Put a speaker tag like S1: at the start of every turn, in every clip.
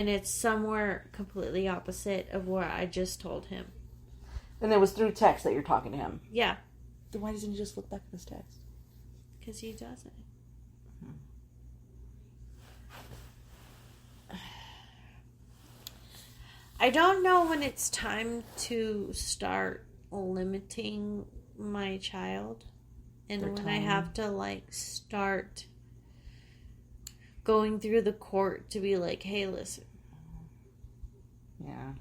S1: And it's somewhere completely opposite of what I just told him.
S2: And it was through text that you're talking to him?
S1: Yeah.
S2: Then why doesn't he just look back at his text?
S1: Because he doesn't. I don't know when it's time to start limiting my child. And when I have to, like, start going through the court to be like, hey, listen.
S2: Yeah.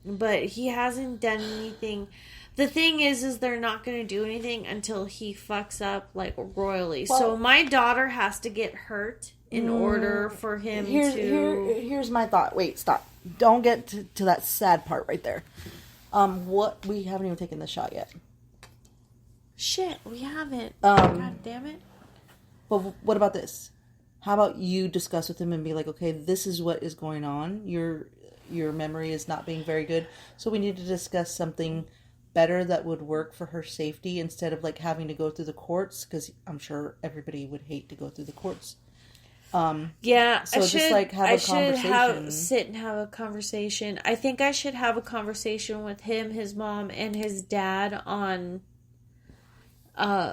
S1: But he hasn't done anything. The thing is they're not going to do anything until he fucks up, like, royally. Well, so my daughter has to get hurt in order for him to...
S2: Here's my thought. Wait, stop. Don't get to that sad part right there. We haven't even taken the shot yet.
S1: Shit, we haven't. God damn it.
S2: But what about this? How about you discuss with him and be like, okay, this is what is going on. Your memory is not being very good. So we need to discuss something better that would work for her safety instead of, like, having to go through the courts, because I'm sure everybody would hate to go through the courts.
S1: Yeah,
S2: so I should have a conversation.
S1: Sit and have a conversation. I think I should have a conversation with him, his mom, and his dad on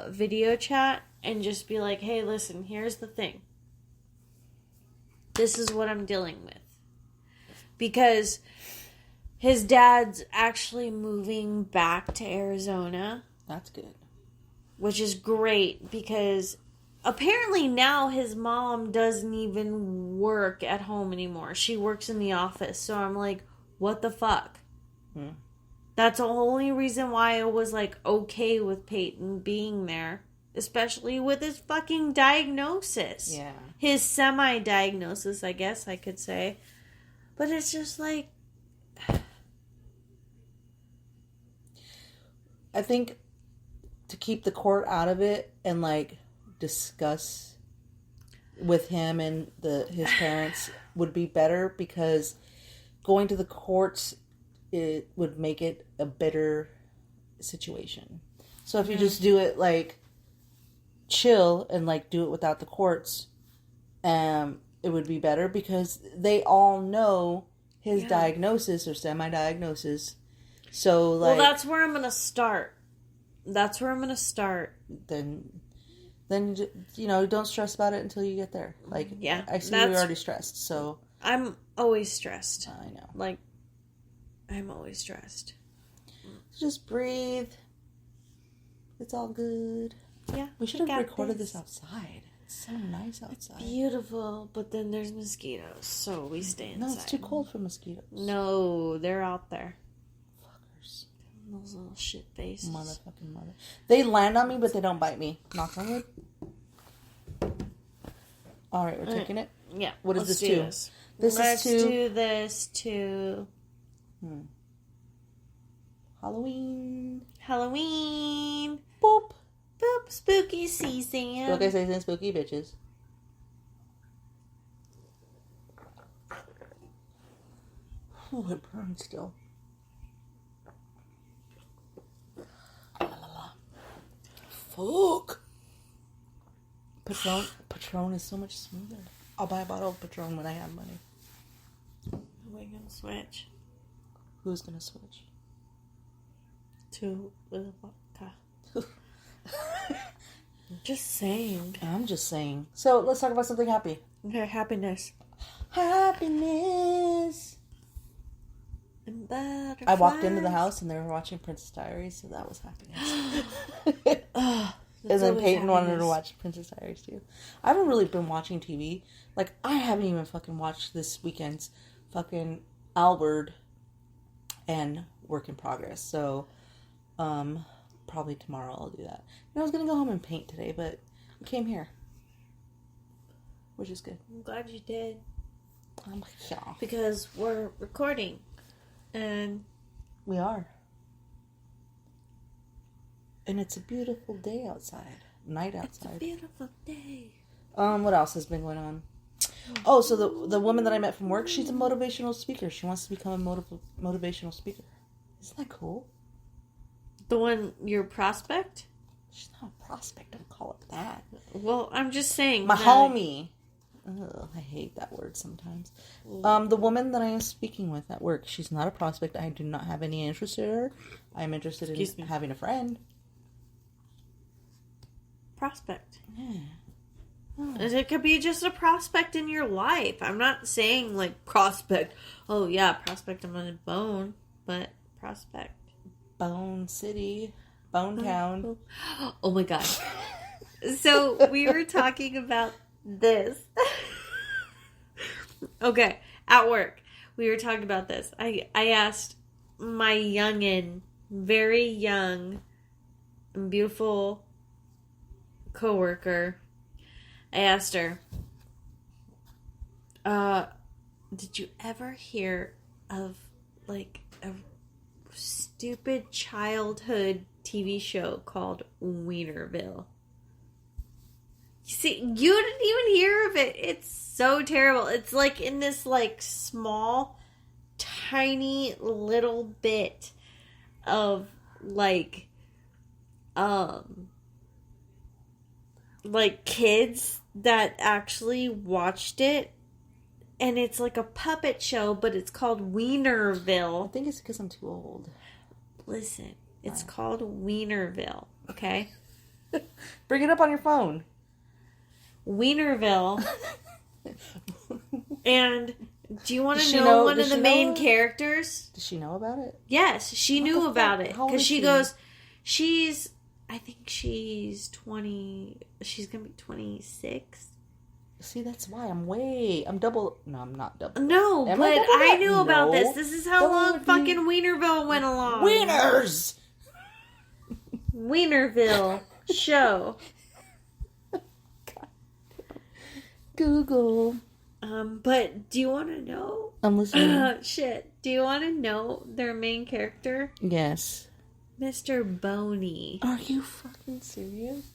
S1: video chat and just be like, hey, listen, here's the thing. This is what I'm dealing with. Because his dad's actually moving back to Arizona.
S2: That's good.
S1: Which is great because apparently now his mom doesn't even work at home anymore. She works in the office. So I'm like, what the fuck? That's the only reason why I was, like, okay with Peyton being there. Especially with his fucking diagnosis.
S2: Yeah.
S1: His semi-diagnosis, I guess I could say. But it's just like...
S2: I think to keep the court out of it and, like, discuss with him and his parents would be better, because going to the courts, it would make it a bitter situation. So if you just do it, like, chill and, like, do it without the courts, it would be better, because they all know his diagnosis or semi-diagnosis. So, like...
S1: Well, that's where I'm going to start.
S2: Then, you know, don't stress about it until you get there. Like,
S1: yeah,
S2: I see you're already stressed, so...
S1: I'm always stressed.
S2: I know.
S1: Like, I'm always stressed.
S2: Just breathe. It's all good.
S1: Yeah.
S2: We should have recorded this outside. It's so nice outside.
S1: It's beautiful, but then there's mosquitoes, so we stay inside.
S2: No, it's too cold for mosquitoes.
S1: No, they're out there.
S2: Fuckers.
S1: Those little shit faces.
S2: Motherfucking mother. They land on me, but they don't bite me. Knock on wood. Alright, we're taking it?
S1: Yeah.
S2: What is this to?
S1: Let's do this to...
S2: Halloween.
S1: Boop. Boop. Spooky season.
S2: What can I say? Spooky bitches. Oh, it burns still. Fuck. Patron is so much smoother. I'll buy a bottle of Patron when I have money.
S1: We're gonna switch.
S2: Who's gonna switch?
S1: To the vodka. Just saying.
S2: I'm just saying. So let's talk about something happy.
S1: Okay, happiness.
S2: Happiness. I walked into the house and they were watching Princess Diaries, so that was happiness. And then Peyton wanted to watch Princess Diaries too. I haven't really been watching TV. Like, I haven't even fucking watched this weekend's fucking Albert and Work in Progress. So, probably tomorrow I'll do that. I was gonna go home and paint today, but I came here, which is good.
S1: I'm glad you did.
S2: Yeah.
S1: Because we're recording. And
S2: we are. And it's a beautiful day outside. Night outside.
S1: It's a beautiful day.
S2: What else has been going on? Oh, so the woman that I met from work, she's a motivational speaker. She wants to become a motivational speaker. Isn't that cool?
S1: The one, your prospect?
S2: She's not a prospect. Don't call it that.
S1: Well, I'm just saying.
S2: My homie. Ugh, I hate that word sometimes. The woman that I am speaking with at work, she's not a prospect. I do not have any interest in her. I'm interested in having a friend.
S1: Prospect.
S2: Yeah. Oh.
S1: It could be just a prospect in your life. I'm not saying like prospect. Oh yeah, prospect I'm gonna bone, but prospect.
S2: Bone City. Bone Town.
S1: Oh my god. So we were talking about this. Okay, at work. We were talking about this. I asked my youngin', very young and beautiful coworker. I asked her, did you ever hear of like a stupid childhood TV show called Wienerville? You see, you didn't even hear of it. It's so terrible. It's like in this like small, tiny little bit of like kids that actually watched it, and it's like a puppet show, but it's called Wienerville.
S2: I think it's because I'm too old.
S1: Listen, it's called Wienerville, okay?
S2: Bring it up on your phone.
S1: Wienerville. And do you want to know one of the main characters?
S2: Does she know about it?
S1: Yes, she knew about it. Because she goes, I think she's 20, she's going to be 26.
S2: See, that's why I'm double. No, I'm not double.
S1: No, but I knew about this. This is how long fucking Wienerville went along.
S2: Wieners!
S1: Wienerville show.
S2: Google.
S1: But do you want to know?
S2: I'm listening.
S1: Shit. Do you want to know their main character?
S2: Yes.
S1: Mr. Boney.
S2: Are you fucking serious?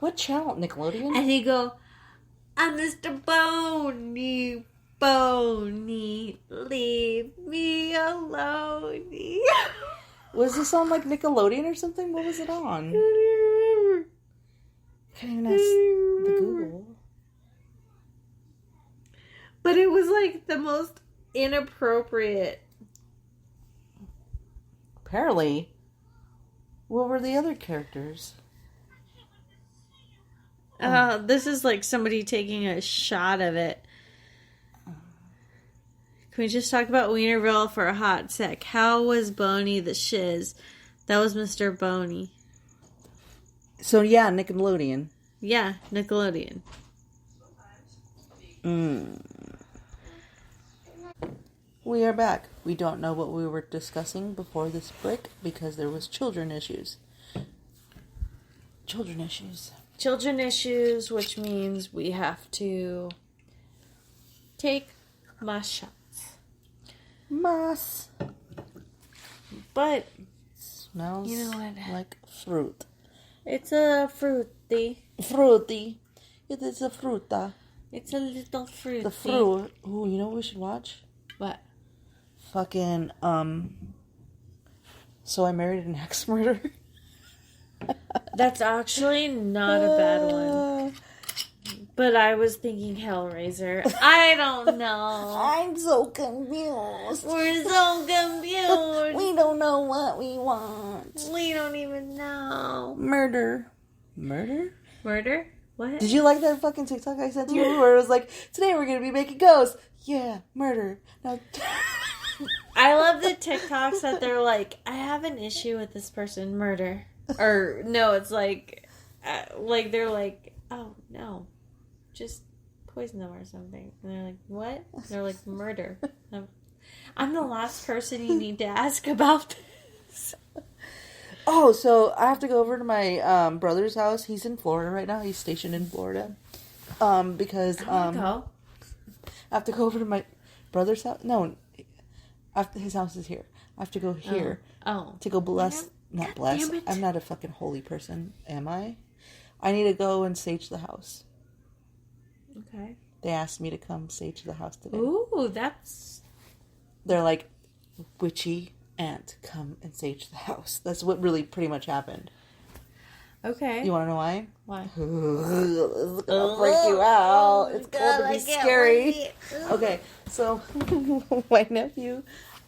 S2: What channel? Nickelodeon?
S1: And he go, I'm Mr. Boney. Boney, leave me alone.
S2: Was this on like Nickelodeon or something? What was it on?
S1: I
S2: Can't even ask the Google.
S1: But it was like the most inappropriate.
S2: Apparently. What were the other characters?
S1: This is like somebody taking a shot of it. Can we just talk about Wienerville for a hot sec? How was Boney the shiz? That was Mr. Boney.
S2: So yeah, Nickelodeon.
S1: Yeah, Nickelodeon.
S2: We are back. We don't know what we were discussing before this break because there was children issues. Children issues.
S1: Children issues, which means we have to take my shots.
S2: Mas.
S1: But
S2: Smells
S1: you know what?
S2: like fruit.
S1: It's a fruity.
S2: Fruity. It is a fruta.
S1: It's a little fruity.
S2: The fruit. Ooh, you know what we should watch?
S1: What?
S2: Fucking, So I Married an Axe Murderer.
S1: That's actually not a bad one. But I was thinking Hellraiser. I don't know.
S2: I'm so confused.
S1: We're so confused.
S2: We don't know what we want.
S1: We don't even know.
S2: Murder?
S1: Murder? What?
S2: Did you like that fucking TikTok I sent to you where it was like, today we're going to be making ghosts? Yeah, murder. No.
S1: I love the TikToks that they're like, I have an issue with this person, murder. Or, no, it's like they're like, oh, no, just poison them or something. And they're like, what? And they're like, murder. I'm the last person you need to ask about this.
S2: Oh, so I have to go over to my brother's house. He's in Florida right now. He's stationed in Florida. Because I have to go over to my brother's house. No, his house is here. I have to go here to go bless. Not bless. I'm not a fucking holy person, am I? I need to go and sage the house.
S1: Okay.
S2: They asked me to come sage the house today.
S1: Ooh, that's...
S2: They're like, witchy aunt, come and sage the house. That's what really pretty much happened.
S1: Okay.
S2: You want to know why?
S1: Why?
S2: It's gonna freak you out. It's going to be scary. Okay, so my nephew.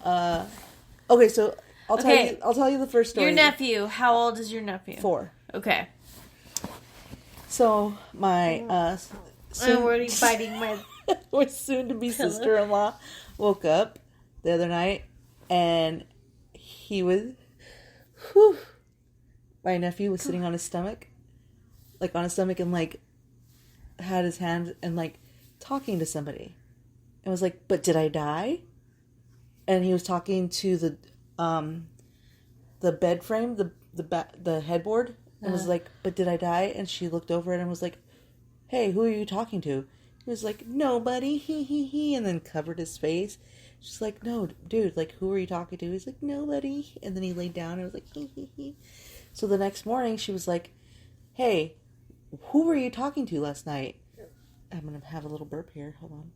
S2: Okay, so I'll tell
S1: Okay.
S2: you. I'll tell you the first story.
S1: Your nephew. How old is your nephew?
S2: 4.
S1: Okay.
S2: So my
S1: I'm already biting my.
S2: my soon-to-be sister-in-law woke up the other night, and he was. Whew, my nephew was sitting on his stomach, and like had his hand and like talking to somebody, and was like, "But did I die?" And he was talking to the bed frame, the headboard, and was like, "But did I die?" And she looked over it and was like, "Hey, who are you talking to?" He was like, "Nobody, he," and then covered his face. She's like, "No, dude, like, who are you talking to?" He's like, "Nobody," and then he laid down and was like, he. So the next morning, she was like, "Hey, who were you talking to last night?" I'm gonna have a little burp here. Hold on.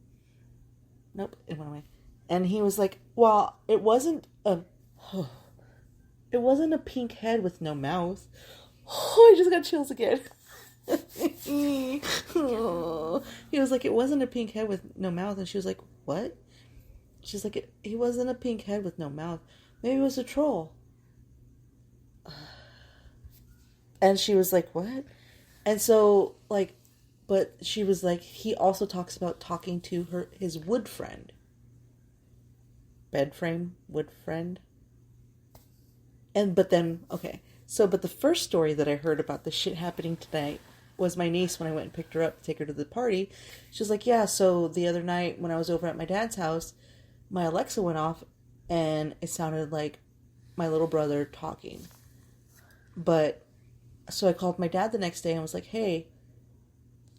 S2: Nope, it went away. And he was like, "Well, it wasn't a pink head with no mouth." Oh, I just got chills again. He was like, "It wasn't a pink head with no mouth," and she was like, "What?" She's like, "He wasn't a pink head with no mouth. Maybe it was a troll." And she was like, "What?" And so, like, but she was like, he also talks about talking to his wood friend. Bed frame, wood friend. But the first story that I heard about this shit happening tonight was my niece when I went and picked her up to take her to the party. She was like, "Yeah, so the other night when I was over at my dad's house, my Alexa went off and it sounded like my little brother talking. But, so I called my dad the next day and was like, hey,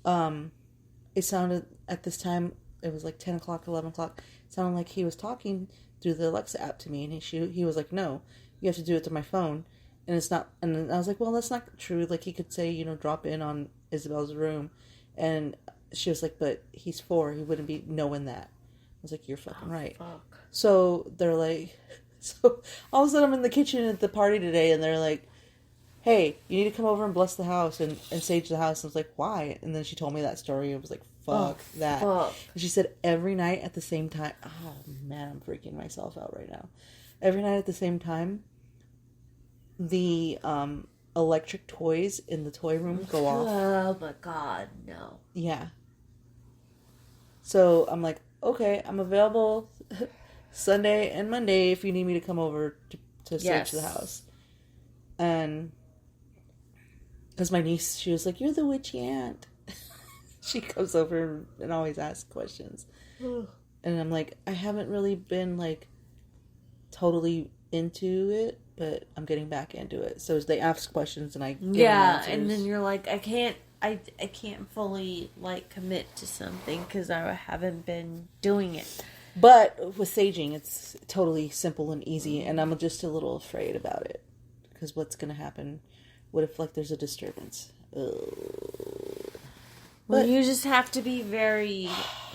S2: it sounded at this time, it was like 10 o'clock, 11 o'clock, it sounded like he was talking through the Alexa app to me." And he was like, "No, you have to do it to my phone. And it's not," and I was like, "Well, that's not true. Like, he could say, drop in on Isabel's room." And she was like, "But he's 4. He wouldn't be knowing that." I was like, "You're fucking right."
S1: Fuck.
S2: So they're like, so all of a sudden I'm in the kitchen at the party today, and they're like, "Hey, you need to come over and bless the house and sage the house." And I was like, "Why?" And then she told me that story. I was like, fuck that.
S1: Fuck.
S2: And she said every night at the same time. Oh, man, I'm freaking myself out right now. Every night at the same time, the electric toys in the toy room go off.
S1: Oh my god, no.
S2: Yeah. So I'm like, okay, I'm available Sunday and Monday if you need me to come over to sage the house. And because my niece, she was like, "You're the witchy aunt." She comes over and always asks questions. And I'm like, I haven't really been like totally into it, but I'm getting back into it. So they ask questions and I give them answers.
S1: And then you're like, I can't fully like commit to something because I haven't been doing it.
S2: But with saging, it's totally simple and easy, and I'm just a little afraid about it because what's going to happen? What if like there's a disturbance?
S1: Well, you just have to be very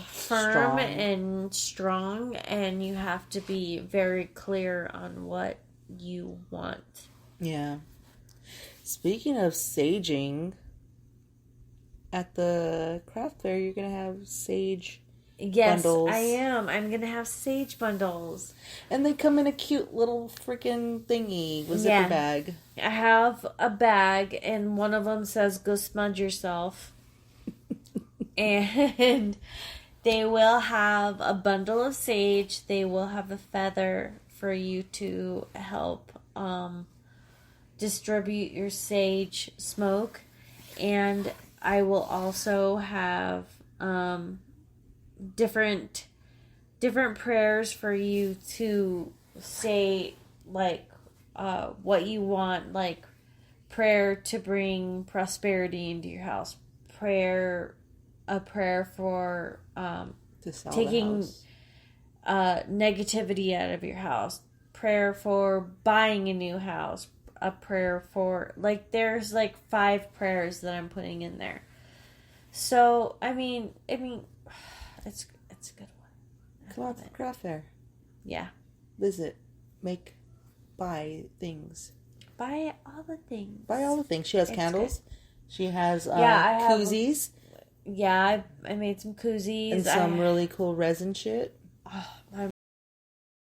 S1: firm
S2: Strong.
S1: and strong, and you have to be very clear on what you want.
S2: Yeah. Speaking of saging, at the craft fair, you're going to have sage bundles.
S1: I am. I'm going to have sage bundles.
S2: And they come in a cute little freaking thingy with zipper bag.
S1: I have a bag, and one of them says, "Go smudge yourself." And they will have a bundle of sage. They will have a feather for you to help distribute your sage smoke. And I will also have different prayers for you to say, like what you want, like prayer to bring prosperity into your house, a prayer for taking negativity out of your house, prayer for buying a new house, a prayer for, like, there's like 5 prayers that I'm putting in there. So I mean it's a good one.
S2: Come out to the craft fair.
S1: Yeah.
S2: Visit, buy things.
S1: Buy all the things.
S2: Buy all the things. She has
S1: It's
S2: candles.
S1: good.
S2: She has
S1: I have
S2: koozies
S1: Yeah, I made some koozies.
S2: and some really cool resin shit.
S1: Oh,